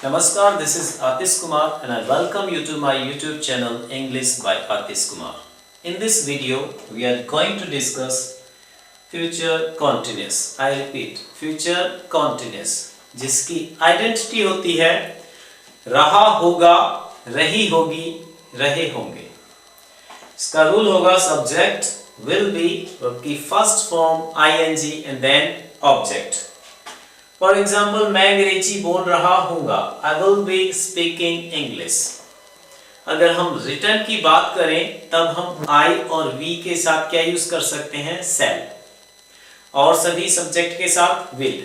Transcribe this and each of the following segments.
Namaskar, this is Atish Kumar and I welcome you to my YouTube channel English by Atish Kumar. In this video, we are going to discuss future continuous. I repeat, future continuous, जिसकी identity होती है रहा होगा, रही होगी, रहे होंगे. इसका रूल होगा सब्जेक्ट will be की first form ing and then object. For example मैं अंग्रेजी बोल रहा हूँगा, I will be speaking English. अगर हम रिटर्न की बात करें तब हम I और we के साथ क्या यूज कर सकते हैं, shall. और सभी सब्जेक्ट के साथ will.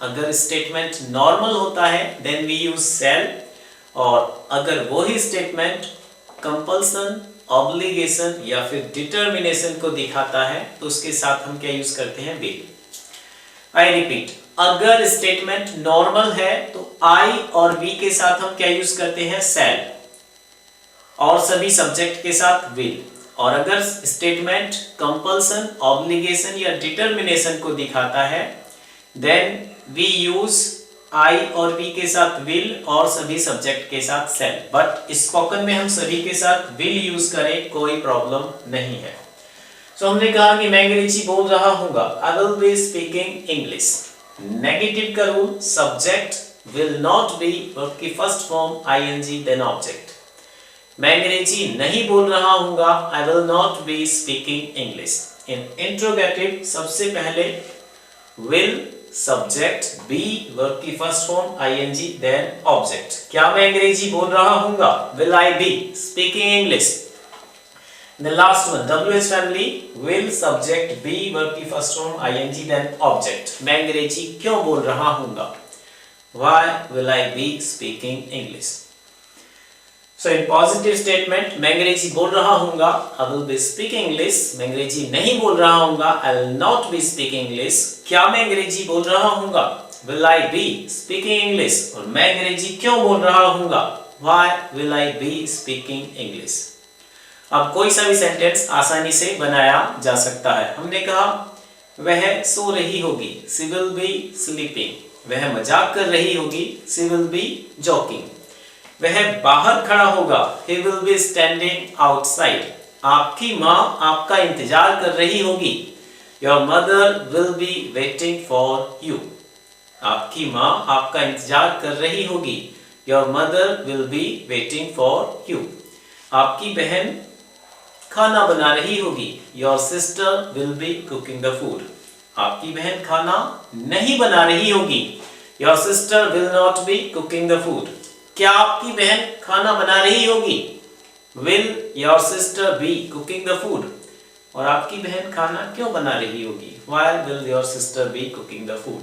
अगर स्टेटमेंट नॉर्मल होता है then we use shall. और अगर वही स्टेटमेंट कंपल्सन, ऑब्लिगेशन या फिर डिटर्मिनेशन को दिखाता है तो उसके साथ हम क्या यूज करते हैं, will. I repeat, अगर स्टेटमेंट नॉर्मल है तो I और V के साथ हम क्या यूज करते हैं, shall. और सभी सब्जेक्ट के साथ will. और अगर स्टेटमेंट कंपल्सन, ऑब्लिगेशन या डिटर्मिनेशन को दिखाता है then we use I और V के साथ will और सभी सब्जेक्ट के साथ shall. बट स्पोकन में हम सभी के साथ will यूज करें कोई प्रॉब्लम नहीं है. So, हमने कहा कि मैं अंग्रेजी बोल रहा हूँगा, I will be speaking English. Negative का rule, subject will not be verb की first form ing then object. मैं अंग्रेजी नहीं बोल रहा हूँगा, I will not be speaking English. In interrogative सबसे पहले will सब्जेक्ट be वर्ब की first form ing then object. क्या मैं अंग्रेजी बोल रहा हूँगा, will I be speaking English? The last one, WH family, will subject be verb की first form ing then object. मैं अंग्रेजी क्यों बोल रहा हूँगा? Why will I be speaking English? So in positive statement, मैं अंग्रेजी बोल रहा हूँगा, I will be speaking English. मैं अंग्रेजी नहीं बोल रहा हूँगा, I will not be speaking English. क्या मैं अंग्रेजी बोल रहा हूँगा? Will I be speaking English? और मैं अंग्रेजी क्यों बोल रहा हूँगा? Why will I be speaking English? अब कोई सा भी सेंटेंस आसानी से बनाया जा सकता है. हमने कहा वह सो रही होगी, she will be sleeping. वह मजाक कर रही होगी, she will be joking. वह बाहर खड़ा होगा, he will be standing outside. आपकी माँ आपका इंतजार कर रही होगी, your mother will be waiting for you. आपकी माँ आपका इंतजार कर रही होगी, your mother will be waiting for you. आपकी बहन खाना बना रही होगी, your sister will be cooking the food. आपकी बहन खाना नहीं बना रही होगी, your sister will not be cooking the food. क्या आपकी बहन खाना बना रही होगी, will your sister be cooking the food? और आपकी बहन खाना क्यों बना रही होगी, why will your sister be cooking the food?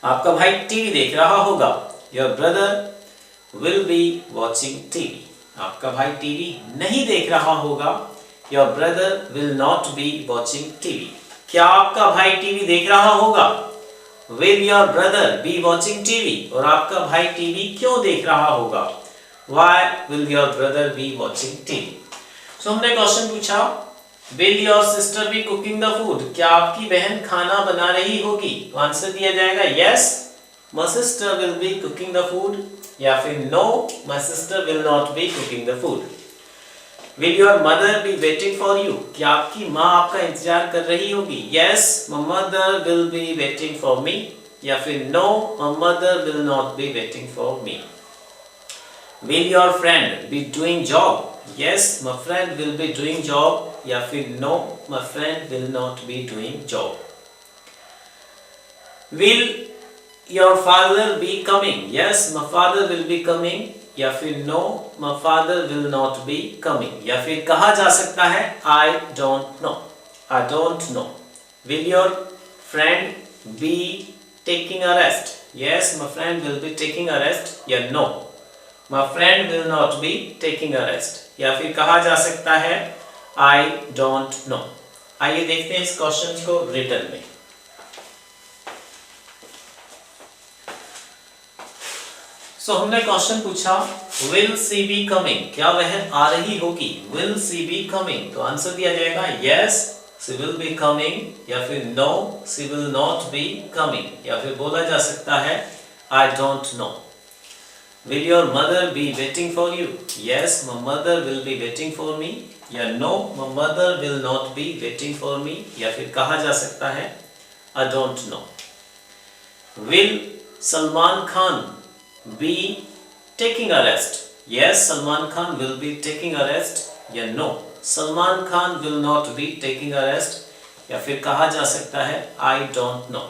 आपका भाई टीवी देख रहा होगा, your brother will be watching TV. आपका भाई टीवी नहीं देख रहा होगा, your brother will not be watching TV. क्या आपका भाई टीवी देख रहा होगा, will your brother be watching TV? और आपका भाई टीवी क्यों देख रहा होगा, why will your brother be watching TV? So हमने क्वेश्चन पूछा, will your sister be cooking the food? क्या आपकी बहन खाना बना रही होगी? तो आंसर दिया जाएगा yes, my sister will be cooking the food. या फिर no, my sister will not be cooking the food. Will your mother be waiting for you? क्या आपकी माँ आपका इंतजार कर रही होगी? Yes, my mother will be waiting for me. या फिर no, my mother will not be waiting for me. Will your friend be doing job? Yes, my friend will be doing job. या फिर no, my friend will not be doing job. Will your father be coming? Yes, my father will be coming. या फिर no, my father will not be coming. या फिर कहा जा सकता है I don't know. I don't know. Will your friend be taking a rest? Yes, my friend will be taking a rest. या no, my friend will not be taking a rest. या फिर कहा जा सकता है I don't know. आइए देखते हैं इस क्वेश्चन को रिटर्न में. हमने क्वेश्चन पूछा will she be coming? क्या वह आ रही होगी, will she be coming? तो आंसर दिया जाएगा yes, she will be coming. या फिर no, she will not be coming. या फिर बोला जा सकता है I don't know. Will your mother be waiting for you? Yes, my mother will be waiting for me. या no, my mother will not be waiting for me. या फिर कहा जा सकता है I don't know. Will Salman Khan be taking a rest? Yes, Salman Khan will be taking a rest. या no, Salman Khan will not be taking a rest. या फिर कहा जा सकता है I don't know.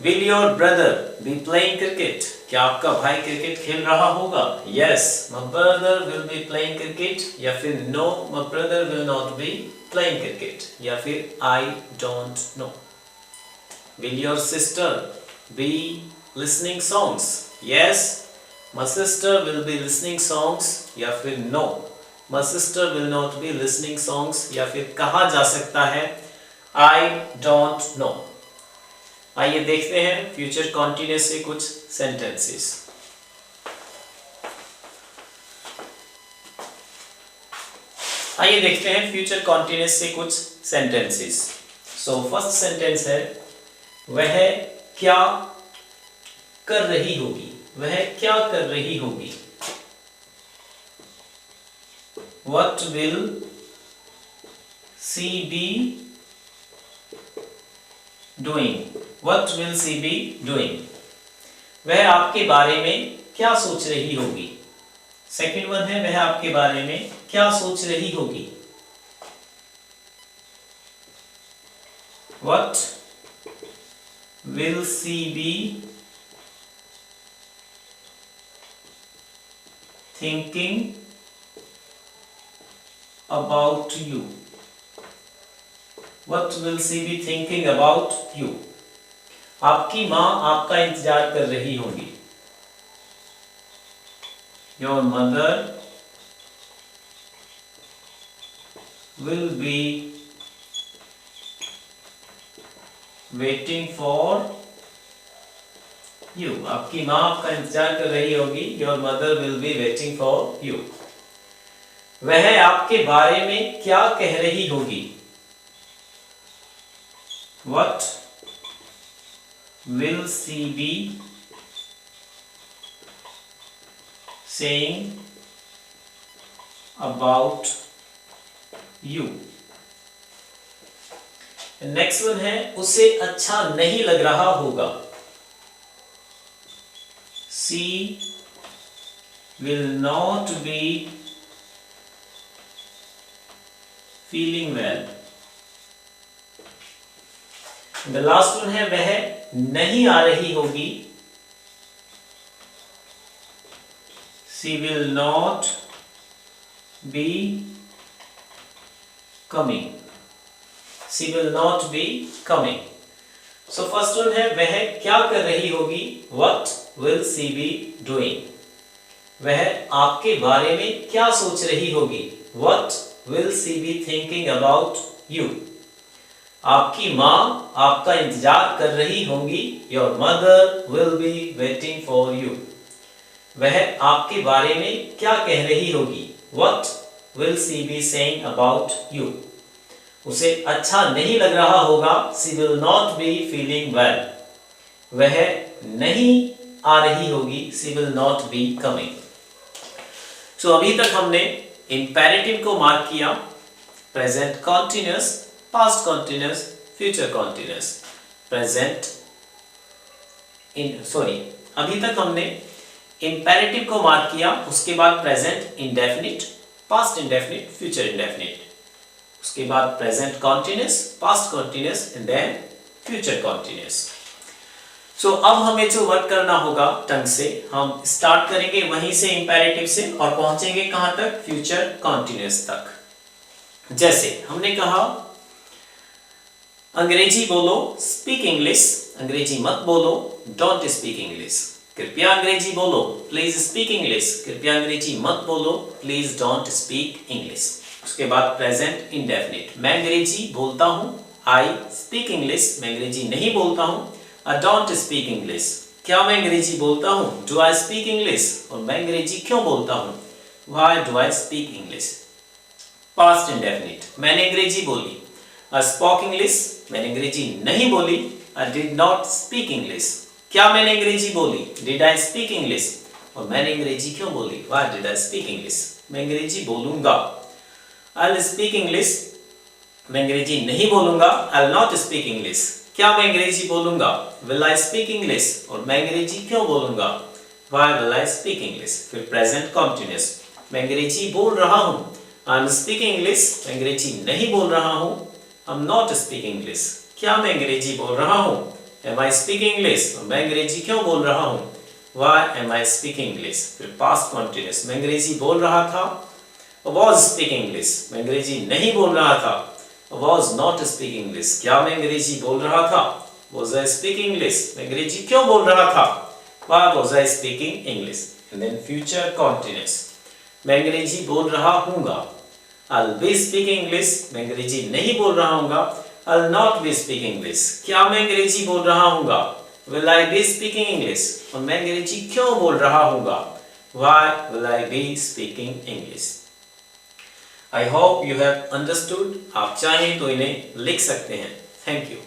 Will your brother be playing cricket? क्या आपका भाई क्रिकेट खेल रहा होगा? Yes, my brother will be playing cricket. या फिर no, my brother will not be playing cricket. या फिर I don't know. Will your sister be listening songs? Yes, my sister will be listening songs. या फिर no, my sister will not be listening songs. या फिर कहा जा सकता है I don't know. आइए देखते हैं फ्यूचर कॉन्टिन्यूअस से कुछ सेंटेंसेस। आइए देखते हैं फ्यूचर कॉन्टिन्यूअस से कुछ सेंटेंसेस। सो फर्स्ट सेंटेंस है वह क्या कर रही होगी। वह क्या कर रही होगी। What will she be doing? What will she be doing? वह आपके बारे में क्या सोच रही होगी। सेकंड वन है वह आपके बारे में क्या सोच रही होगी। What will she be thinking about you? What will she be thinking about you? आपकी माँ आपका इंतजार कर रही होगी। Your mother will be waiting for you. आपकी माँ आपका इंतजार कर रही होगी। Your mother will be waiting for you. वह आपके बारे में क्या कह रही होगी। What will she be saying about you? Next one है उसे अच्छा नहीं लग रहा होगा। She will not be feeling well. The last one है वह नहीं आ रही होगी। She will not be coming. She will not be coming. So first one है वह क्या कर रही होगी। What will she be doing? वह आपके बारे में क्या सोच रही होगी। What will she be thinking about you? आपकी माँ आपका इंतजार कर रही होंगी। Your mother will be waiting for you. वह आपके बारे में क्या कह रही होगी। What will she be saying about you? उसे अच्छा नहीं लग रहा होगा। She will not be feeling well. वह नहीं आ रही होगी। She will not be coming. So अभी तक हमने इम्पेरेटिव को मार्क किया। Present continuous, past continuous, future continuous. अभी तक हमने इम्पेरेटिव को मार्क किया, उसके बाद present indefinite, past indefinite, future indefinite, उसके बाद present continuous, past continuous and then future continuous. So अब हमें जो वर्क करना होगा ढंग से, हम स्टार्ट करेंगे वहीं से इम्पेरेटिव से और पहुंचेंगे कहां तक, फ्यूचर कॉन्टिन्यूअस तक। जैसे हमने कहा अंग्रेजी बोलो, स्पीक इंग्लिश, अंग्रेजी मत बोलो, डोंट स्पीक इंग्लिश। कृपया अंग्रेजी बोलो, प्लीज स्पीक इंग्लिश, कृपया अंग्रेजी मत बोलो, प्लीज डोंट स्पीक इंग्लिश। उसके बाद प्रेजेंट इंडेफिनिट, मैं अंग्रेजी बोलता हूं, आई स्पीक इंग्लिश, मैं अंग्रेजी नहीं बोलता हूं, आई डोंट स्पीक इंग्लिश। क्या मैं अंग्रेजी बोलता हूं, डू आई स्पीक इंग्लिश, और मैं अंग्रेजी क्यों बोलता हूं, why do I speak English. Past indefinite, मैंने अंग्रेजी बोली, आई स्पोक इंग्लिश, मैंने अंग्रेजी नहीं बोली, I did not speak English. क्या मैंने अंग्रेजी बोली? Did I speak English? और मैंने अंग्रेजी क्यों बोली? Why did I speak English? मैं अंग्रेजी बोलूंगा। I'll speak English। मैं अंग्रेजी नहीं बोलूंगा। I'll not speak English। क्या मैं अंग्रेजी बोलूंगा? Will I speak English? और मैं अंग्रेजी क्यों बोलूंगा? Why will I speak English? फिर प्रेजेंट कंटिन्यूअस, मैं अंग्रेजी बोल रहा हूँ। I'm speaking English। मैं अंग्रेजी नहीं बोल रहा हूँ। I'm not speaking English। क्या मैं अंग्रेजी बोल रहा हूँ? Am I speaking English? और मैं अंग्रेजी क्यों बोल रहा हूँ? Why am I speaking English? फिर पास्ट कंटिन्यूअस, मैं अंग्रेजी बोल रहा था। Was speaking English। मैं अंग्रेजी नहीं बोल रहा था। Was not speaking English। क्या मैं अंग्रेजी बोल रहा था? Was I speaking English? मैं अंग्रेजी क्यों बोल रहा था? Why was I speaking English? And then future continuous, मैं अंग्रेजी बोल रहा हूँगा। I'll be speaking English। मैं अंग्रेजी नहीं बोल रहा हूँगा। I'll not be speaking English। क्या मैं अंग्रेजी बोल रहा हूँगा? Will I be speaking English? और मैं अंग्रेजी क्यों बोल रहा हूँगा? Why will I be speaking English? I hope you have understood। आप चाहें तो इन्हें लिख सकते हैं। Thank you।